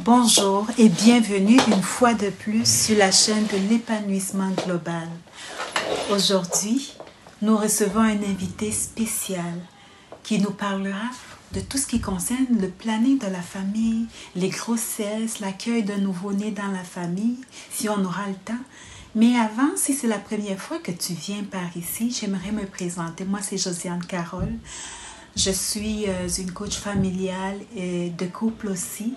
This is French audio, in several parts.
Bonjour et bienvenue une fois de plus sur la chaîne de l'épanouissement global. Aujourd'hui, nous recevons un invité spécial qui nous parlera de tout ce qui concerne le planning de la famille, les grossesses, l'accueil d'un nouveau-né dans la famille, si on aura le temps. Mais avant, si c'est la première fois que tu viens par ici, j'aimerais me présenter. Moi, c'est Josiane Carole. Je suis une coach familiale et de couple aussi.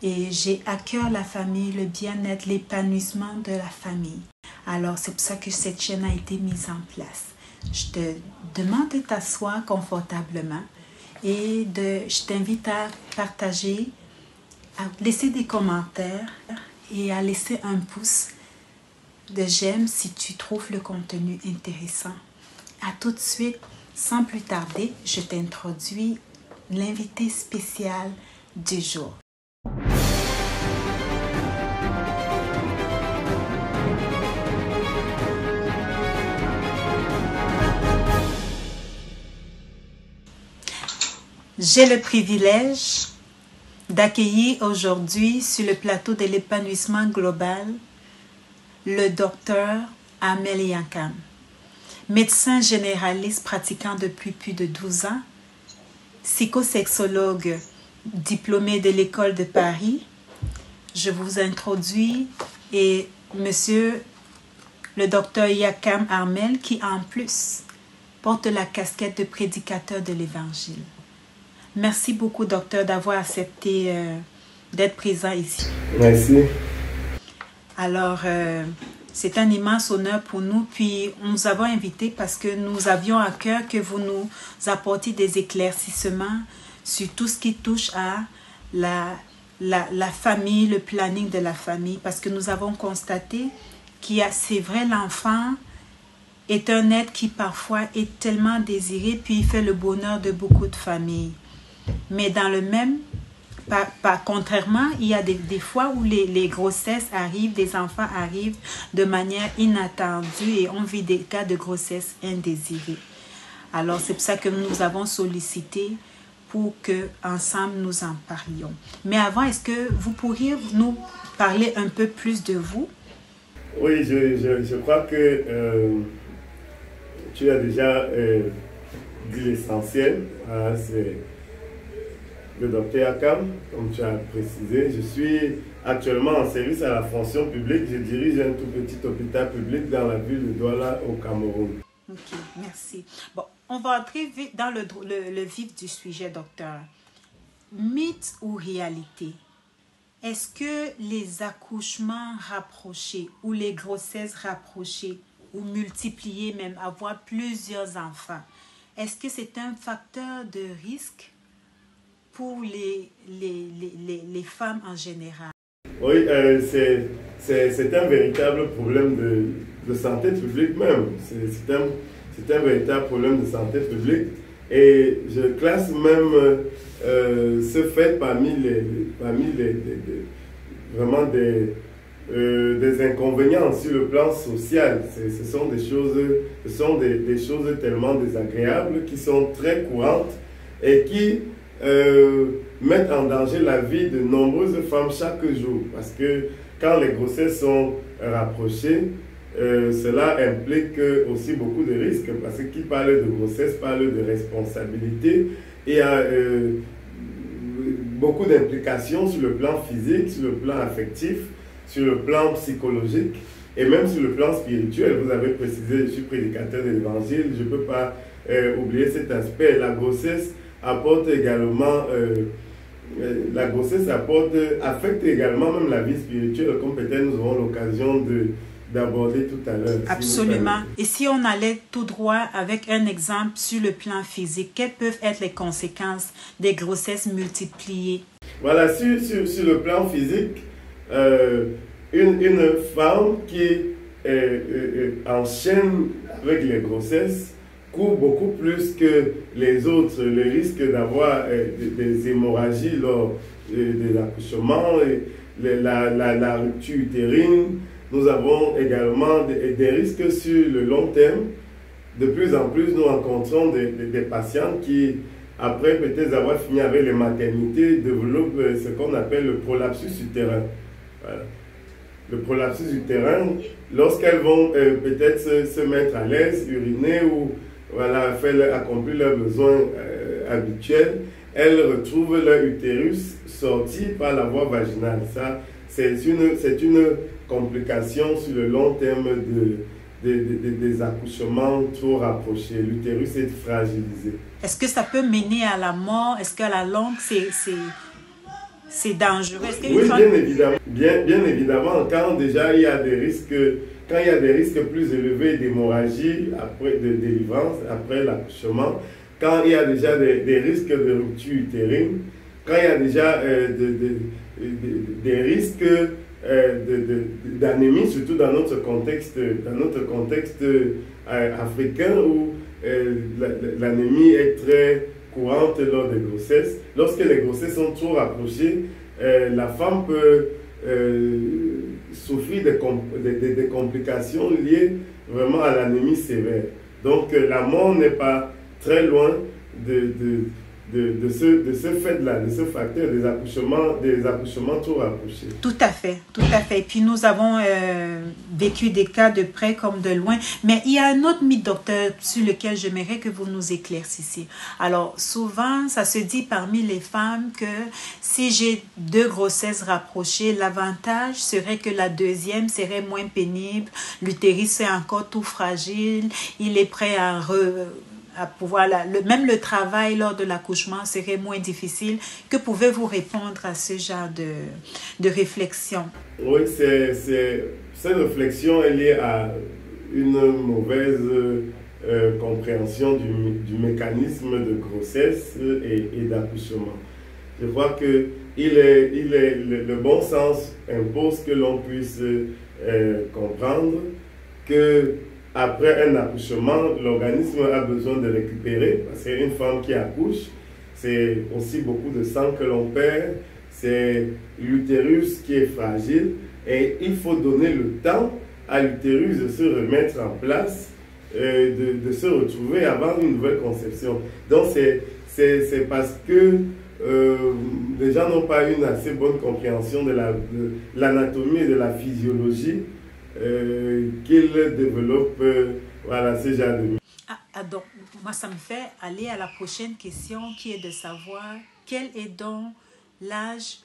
Et j'ai à cœur la famille, le bien-être, l'épanouissement de la famille. Alors, c'est pour ça que cette chaîne a été mise en place. Je te demande de t'asseoir confortablement et je t'invite à partager, à laisser des commentaires et à laisser un pouce de j'aime si tu trouves le contenu intéressant. À tout de suite, sans plus tarder, je t'introduis l'invité spécial du jour. J'ai le privilège d'accueillir aujourd'hui sur le plateau de l'épanouissement global le docteur Armel Yakam, médecin généraliste pratiquant depuis plus de 12 ans, psychosexologue diplômé de l'école de Paris. Je vous introduis et monsieur le docteur Yakam Armel qui en plus porte la casquette de prédicateur de l'évangile. Merci beaucoup, docteur, d'avoir accepté d'être présent ici. Merci. Alors, c'est un immense honneur pour nous. Puis, nous avons invité parce que nous avions à cœur que vous nous apportiez des éclaircissements sur tout ce qui touche à la famille, le planning de la famille. Parce que nous avons constaté c'est vrai, l'enfant est un être qui parfois est tellement désiré, puis il fait le bonheur de beaucoup de familles. Mais dans le même, contrairement, il y a des fois où les grossesses arrivent, des enfants arrivent de manière inattendue et on vit des cas de grossesse indésirée. Alors, c'est pour ça que nous avons sollicité pour qu'ensemble nous en parlions. Mais avant, est-ce que vous pourriez nous parler un peu plus de vous? Oui, je crois que tu as déjà dit l'essentiel. C'est le docteur Yakam, comme tu as précisé. Je suis actuellement en service à la fonction publique. Je dirige un tout petit hôpital public dans la ville de Douala au Cameroun. Ok, merci. Bon, on va entrer dans le vif du sujet, docteur. Mythe ou réalité? Est-ce que les accouchements rapprochés ou les grossesses rapprochées ou multipliées, même avoir plusieurs enfants, est-ce que c'est un facteur de risque pour les femmes en général? Oui, c'est un véritable problème de santé publique même. C'est un véritable problème de santé publique. Et je classe même ce fait parmi vraiment des inconvénients sur le plan social. Ce sont des choses tellement désagréables qui sont très courantes et qui mettent en danger la vie de nombreuses femmes chaque jour. Parce que quand les grossesses sont rapprochées, cela implique aussi beaucoup de risques. Parce que qui parle de grossesse parle de responsabilité. Et il y a beaucoup d'implications sur le plan physique, sur le plan affectif, sur le plan psychologique et même sur le plan spirituel. Vous avez précisé, je suis prédicateur de l'évangile, je ne peux pas oublier cet aspect. La grossesse apporte également, affecte également même la vie spirituelle, comme peut-être nous aurons l'occasion d'aborder tout à l'heure. Absolument. Et si on allait tout droit avec un exemple sur le plan physique, quelles peuvent être les conséquences des grossesses multipliées? Voilà, sur le plan physique, une femme qui enchaîne avec les grossesses court beaucoup plus que les autres le risque d'avoir des hémorragies lors des accouchements, la rupture utérine. Nous avons également des risques sur le long terme. De plus en plus, nous rencontrons des patients qui après peut-être avoir fini avec les maternités, développent ce qu'on appelle le prolapsus utérin. Voilà. Le prolapsus utérin, lorsqu'elles vont peut-être se mettre à l'aise, uriner ou voilà, accomplir leurs besoins habituels, elles retrouvent leur utérus sorti par la voie vaginale. Ça, c'est une complication sur le long terme des accouchements trop rapprochés. L'utérus est fragilisé. Est-ce que ça peut mener à la mort? Est-ce qu'à la longue, c'est dangereux? Oui, bien évidemment. Bien évidemment, quand déjà il y a des risques, plus élevés d'hémorragie après de délivrance, après l'accouchement, quand il y a déjà des risques de rupture utérine, quand il y a déjà des risques d'anémie, surtout dans notre contexte africain où l'anémie est très courante lors des grossesses. Lorsque les grossesses sont trop rapprochées, la femme peut souffrir des complications liées vraiment à l'anémie sévère. Donc la mort n'est pas très loin de ce fait-là, de ce facteur des accouchements trop rapprochés. Tout à fait, tout à fait. Et puis nous avons vécu des cas de près comme de loin. Mais il y a un autre mythe, docteur, sur lequel j'aimerais que vous nous éclaircissiez. Alors souvent, ça se dit parmi les femmes que si j'ai 2 grossesses rapprochées, l'avantage serait que la deuxième serait moins pénible. L'utérus est encore tout fragile. Il est prêt à pouvoir, même le travail lors de l'accouchement serait moins difficile. Que pouvez-vous répondre à ce genre de réflexion? Oui, cette réflexion est liée à une mauvaise compréhension du mécanisme de grossesse et d'accouchement. Je crois que le bon sens impose que l'on puisse comprendre que après un accouchement, l'organisme a besoin de récupérer, parce qu'une femme qui accouche, c'est aussi beaucoup de sang que l'on perd, c'est l'utérus qui est fragile, et il faut donner le temps à l'utérus de se remettre en place, de se retrouver avant une nouvelle conception. Donc c'est parce que les gens n'ont pas une assez bonne compréhension de l'anatomie et de la physiologie qu'ils développent voilà, ce genre de... Donc, moi, ça me fait aller à la prochaine question qui est de savoir quel est donc l'âge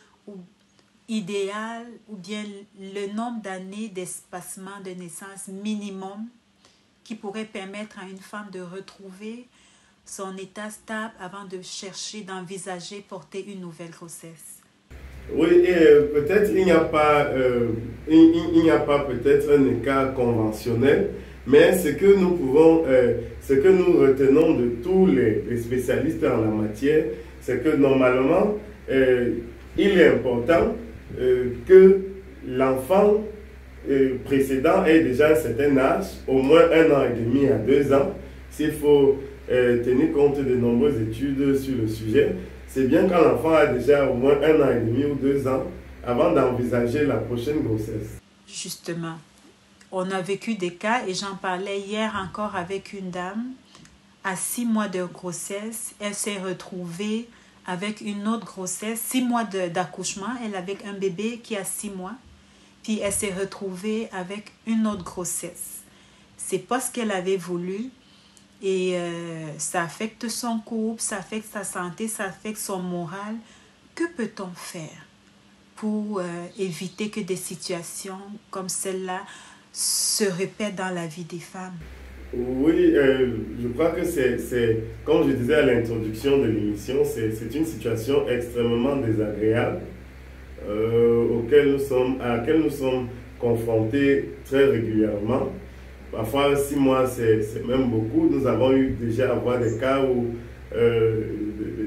idéal ou bien le nombre d'années d'espacement de naissance minimum qui pourrait permettre à une femme de retrouver son état stable avant de chercher, d'envisager porter une nouvelle grossesse. Oui, peut-être il n'y a pas peut-être un écart conventionnel, mais ce que nous retenons de tous les spécialistes en la matière, c'est que normalement, il est important que l'enfant précédent ait déjà un certain âge, au moins 1 an et demi à 2 ans, s'il faut tenir compte de nombreuses études sur le sujet. C'est bien quand l'enfant a déjà au moins 1 an et demi ou 2 ans avant d'envisager la prochaine grossesse. Justement, on a vécu des cas et j'en parlais hier encore avec une dame. À 6 mois de grossesse, elle s'est retrouvée avec une autre grossesse. 6 mois d'accouchement, elle avait un bébé qui a 6 mois. Puis elle s'est retrouvée avec une autre grossesse. C'est pas ce qu'elle avait voulu. Et ça affecte son couple, ça affecte sa santé, ça affecte son moral. Que peut-on faire pour éviter que des situations comme celle-là se répètent dans la vie des femmes? Oui, je crois que c'est, comme je disais à l'introduction de l'émission, c'est une situation extrêmement désagréable à laquelle nous sommes confrontés très régulièrement. Parfois, 6 mois, c'est même beaucoup. Nous avons eu déjà à voir des cas où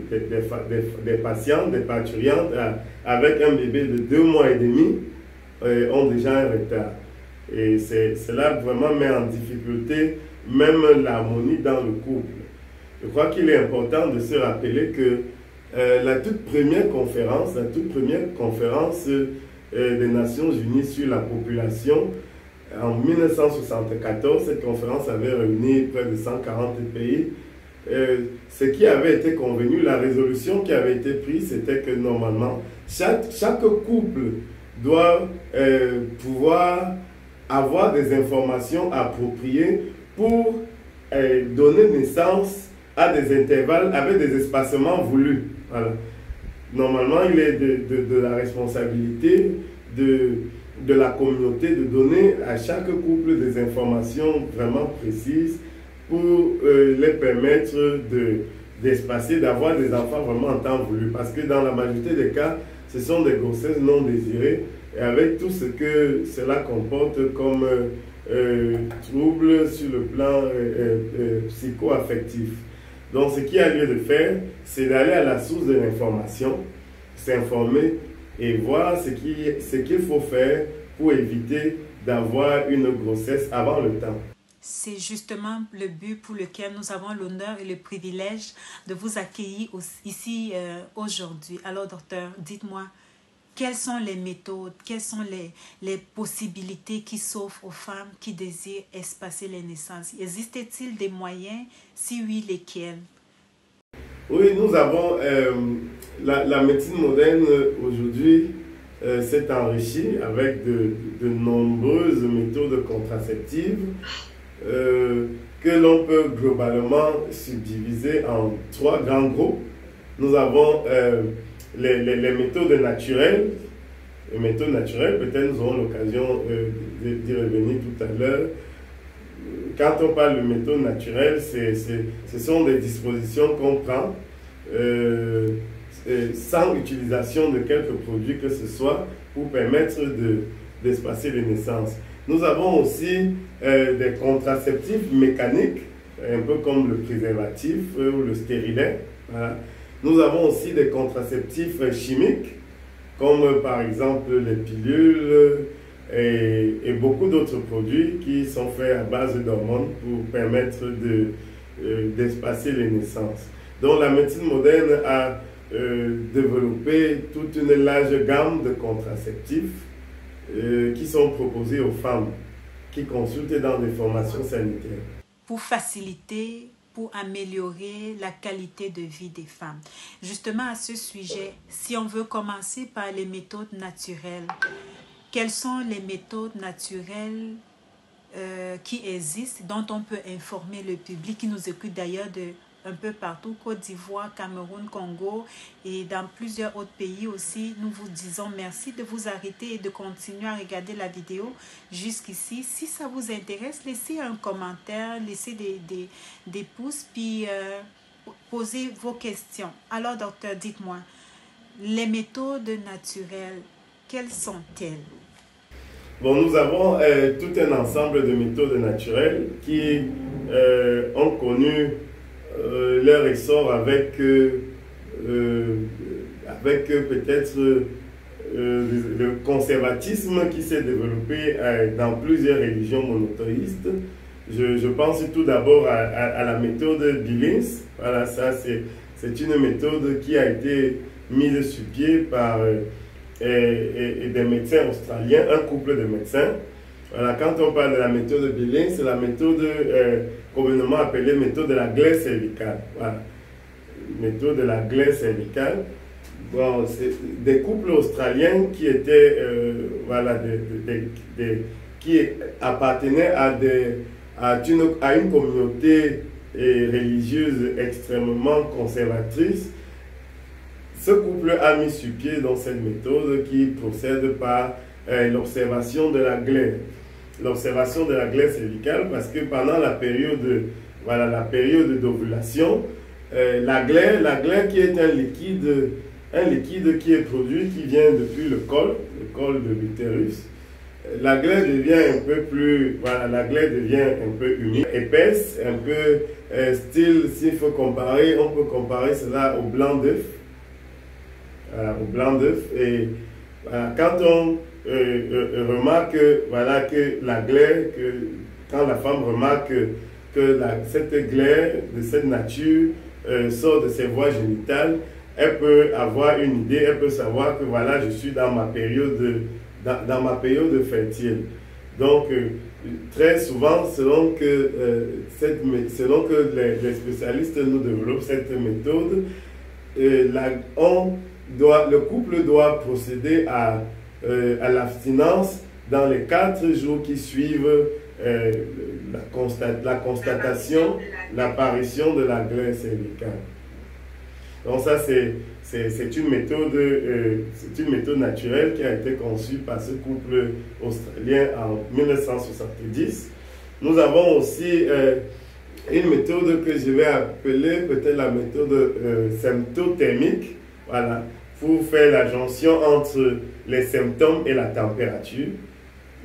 des patientes, des parturientes avec un bébé de 2 mois et demi ont déjà un retard. Et cela vraiment met en difficulté même l'harmonie dans le couple. Je crois qu'il est important de se rappeler que la toute première conférence des Nations Unies sur la population, en 1974, cette conférence avait réuni près de 140 pays ce qui avait été convenu, la résolution qui avait été prise, c'était que normalement, chaque couple doit pouvoir avoir des informations appropriées pour donner naissance à des intervalles avec des espacements voulus. Voilà. Normalement, il est de la responsabilité de la communauté de donner à chaque couple des informations vraiment précises pour les permettre d'espacer, d'avoir des enfants vraiment en temps voulu. Parce que dans la majorité des cas, ce sont des grossesses non désirées et avec tout ce que cela comporte comme troubles sur le plan psycho-affectif. Donc, ce qu'il y a lieu de faire, c'est d'aller à la source de l'information, s'informer et voir ce qu'il faut faire pour éviter d'avoir une grossesse avant le temps. C'est justement le but pour lequel nous avons l'honneur et le privilège de vous accueillir ici aujourd'hui. Alors, docteur, dites-moi, quelles sont les méthodes, quelles sont les possibilités qui s'offrent aux femmes qui désirent espacer les naissances? Existe-t-il des moyens? Si oui, lesquels? Oui, nous avons la médecine moderne aujourd'hui s'est enrichie avec de nombreuses méthodes contraceptives que l'on peut globalement subdiviser en 3 grands groupes. Nous avons les méthodes naturelles. Les méthodes naturelles, peut-être nous aurons l'occasion d'y revenir tout à l'heure. Quand on parle de méthodes naturelles, ce sont des dispositions qu'on prend sans utilisation de quelques produits que ce soit pour permettre d'espacer les naissances. Nous avons aussi des contraceptifs mécaniques, un peu comme le préservatif ou le stérilet. Voilà. Nous avons aussi des contraceptifs chimiques, comme par exemple les pilules et beaucoup d'autres produits qui sont faits à base d'hormones pour permettre d'espacer les naissances. Donc la médecine moderne a développé toute une large gamme de contraceptifs qui sont proposés aux femmes qui consultent dans des formations sanitaires. Pour faciliter, pour améliorer la qualité de vie des femmes. Justement à ce sujet, si on veut commencer par les méthodes naturelles, quelles sont les méthodes naturelles qui existent, dont on peut informer le public qui nous écoute d'ailleurs un peu partout, Côte d'Ivoire, Cameroun, Congo et dans plusieurs autres pays aussi. Nous vous disons merci de vous arrêter et de continuer à regarder la vidéo jusqu'ici. Si ça vous intéresse, laissez un commentaire, laissez des pouces, puis posez vos questions. Alors, docteur, dites-moi, les méthodes naturelles, quelles sont-elles? Bon, nous avons tout un ensemble de méthodes naturelles qui ont connu leur essor avec peut-être le conservatisme qui s'est développé dans plusieurs religions monothéistes. Je pense tout d'abord à la méthode Billings. Voilà, ça c'est une méthode qui a été mise sur pied par des médecins australiens, un couple de médecins. Voilà, quand on parle de la méthode Billings, c'est la méthode communément appelée méthode de la glaire cervicale. Voilà. Méthode de la glaire cervicale. Bon, c'est des couples australiens qui étaient, qui appartenaient à une communauté religieuse extrêmement conservatrice. Ce couple a mis sur pied dans cette méthode qui procède par l'observation de la glaire. L'observation de la glaire cervicale, parce que pendant la période d'ovulation, la glaire qui est un liquide qui est produit, qui vient depuis le col de l'utérus. La glaire devient un peu plus, la glaire devient un peu humide, épaisse, un peu style, s'il faut comparer, on peut comparer cela au blanc d'œuf. Au blanc d'œuf. Et quand on remarque que la glaire, quand la femme remarque que cette glaire de cette nature sort de ses voies génitales, elle peut avoir une idée, elle peut savoir que voilà, je suis dans ma période fertile. Donc, très souvent, selon que les spécialistes nous développent cette méthode, le couple doit procéder à l'abstinence dans les 4 jours qui suivent la constatation, l'apparition de la glaire cervicale. Donc ça, c'est une méthode naturelle qui a été conçue par ce couple australien en 1970. Nous avons aussi une méthode que je vais appeler peut-être la méthode symptothermique, voilà, pour faire la jonction entre les symptômes et la température.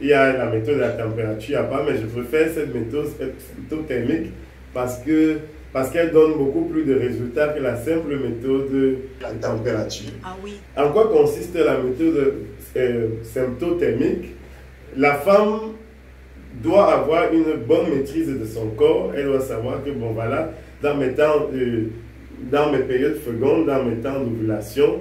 Il y a la méthode de la température, il n'y a pas, mais je préfère cette méthode symptothermique parce qu'elle donne beaucoup plus de résultats que la simple méthode de la température. Ah oui. En quoi consiste la méthode symptothermique? La femme doit avoir une bonne maîtrise de son corps. Elle doit savoir que, bon voilà, dans mes périodes fécondes, dans mes temps d'ovulation,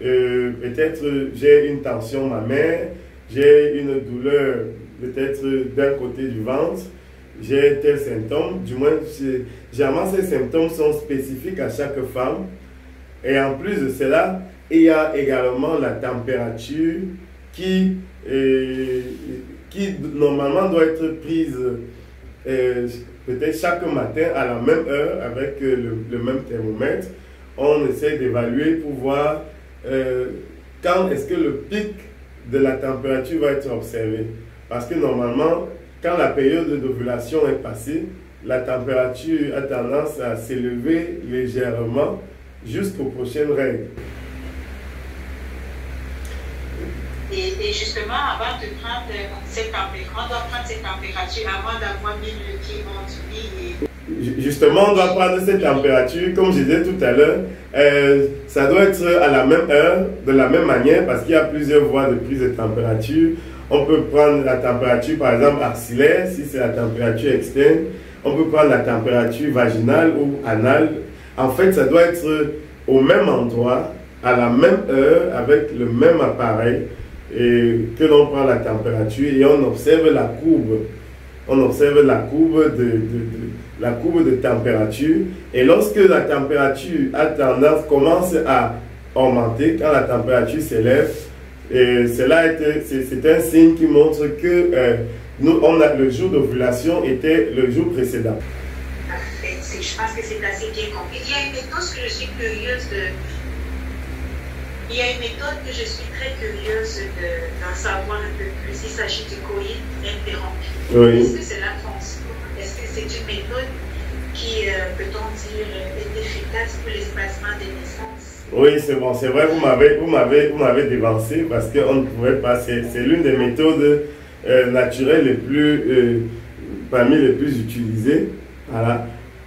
peut-être j'ai une tension mammaire, j'ai une douleur peut-être d'un côté du ventre, j'ai tel symptôme, du moins, généralement ces symptômes sont spécifiques à chaque femme. Et en plus de cela, il y a également la température qui normalement doit être prise peut-être chaque matin à la même heure avec le même thermomètre. On essaie d'évaluer pour voir quand est-ce que le pic de la température va être observé. Parce que normalement, quand la période d'ovulation est passée, la température a tendance à s'élever légèrement jusqu'aux prochaines règles. Et justement, avant de prendre cette température, on doit prendre cette température avant d'avoir mis le pied en dessous. Justement, on doit prendre cette température, comme je disais tout à l'heure, ça doit être à la même heure, de la même manière, parce qu'il y a plusieurs voies de prise de température. On peut prendre la température, par exemple, axillaire, si c'est la température externe. On peut prendre la température vaginale ou anale. En fait, ça doit être au même endroit, à la même heure, avec le même appareil, et que l'on prend la température et on observe la courbe. On observe la courbe de température. Et lorsque la température commence à augmenter, quand la température s'élève, c'est un signe qui montre que le jour d'ovulation était le jour précédent. Je pense que c'est assez bien compris. Il y a une méthode que je suis curieuse de... Il y a une méthode que je suis très curieuse d'en savoir un peu plus. Il s'agit du coït interrompu. Oui. Est-ce que cela fonctionne? Est-ce que c'est une méthode qui, peut-on dire, est efficace pour l'espacement des naissances? Oui, c'est bon, c'est vrai, vous m'avez dévancé parce qu'on ne pouvait pas. C'est l'une des méthodes naturelles parmi les plus utilisées. Voilà.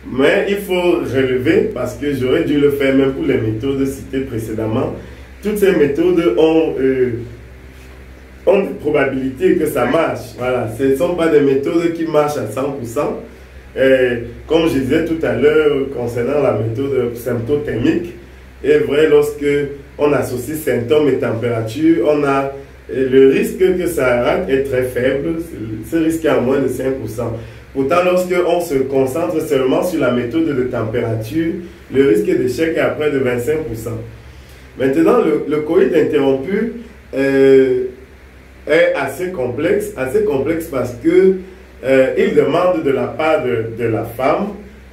Mais il faut relever, parce que j'aurais dû le faire même pour les méthodes citées précédemment. Toutes ces méthodes ont des probabilités que ça marche. Voilà. Ce ne sont pas des méthodes qui marchent à 100%. Comme je disais tout à l'heure concernant la méthode symptothermique, est vrai, lorsque on associe symptômes et température, on a le risque que ça rate est très faible. Ce risque est à moins de 5%. Pourtant, lorsque on se concentre seulement sur la méthode de température, le risque d'échec est à près de 25%. Maintenant, le coït interrompu est assez complexe parce que il demande de la part de la femme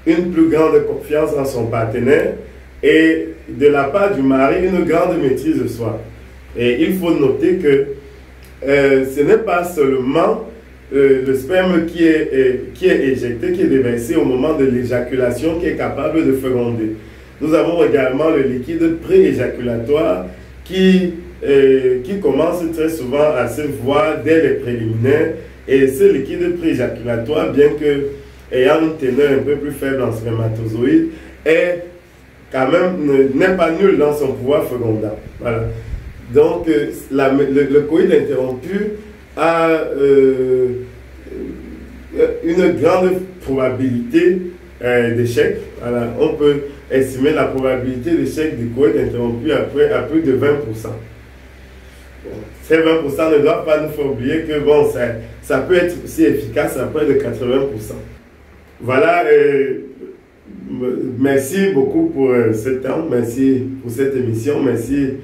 une plus grande confiance en son partenaire et de la part du mari une grande maîtrise de soi. Et il faut noter que ce n'est pas seulement le sperme qui est éjecté, qui est déversé au moment de l'éjaculation, qui est capable de féconder. Nous avons également le liquide pré-éjaculatoire qui commence très souvent à se voir dès les préliminaires. Et ce liquide pré-éjaculatoire, bien que ayant une teneur un peu plus faible en spermatozoïdes, n'est pas nul dans son pouvoir fécondant. Voilà. Donc, le coït interrompu a une grande probabilité d'échec. Voilà. On peut estimer la probabilité d'échec du coït interrompu à plus de 20%. Ces 20% ne doivent pas nous faire oublier que bon, ça peut être aussi efficace à près de 80%. Voilà, merci beaucoup pour ce temps, merci pour cette émission, merci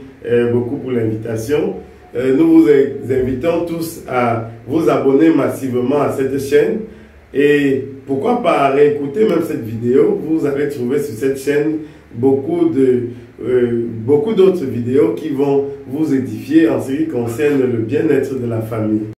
beaucoup pour l'invitation. Nous vous invitons tous à vous abonner massivement à cette chaîne et pourquoi pas réécouter même cette vidéo. Vous allez trouver sur cette chaîne beaucoup d'autres vidéos qui vont vous édifier en ce qui concerne le bien-être de la famille.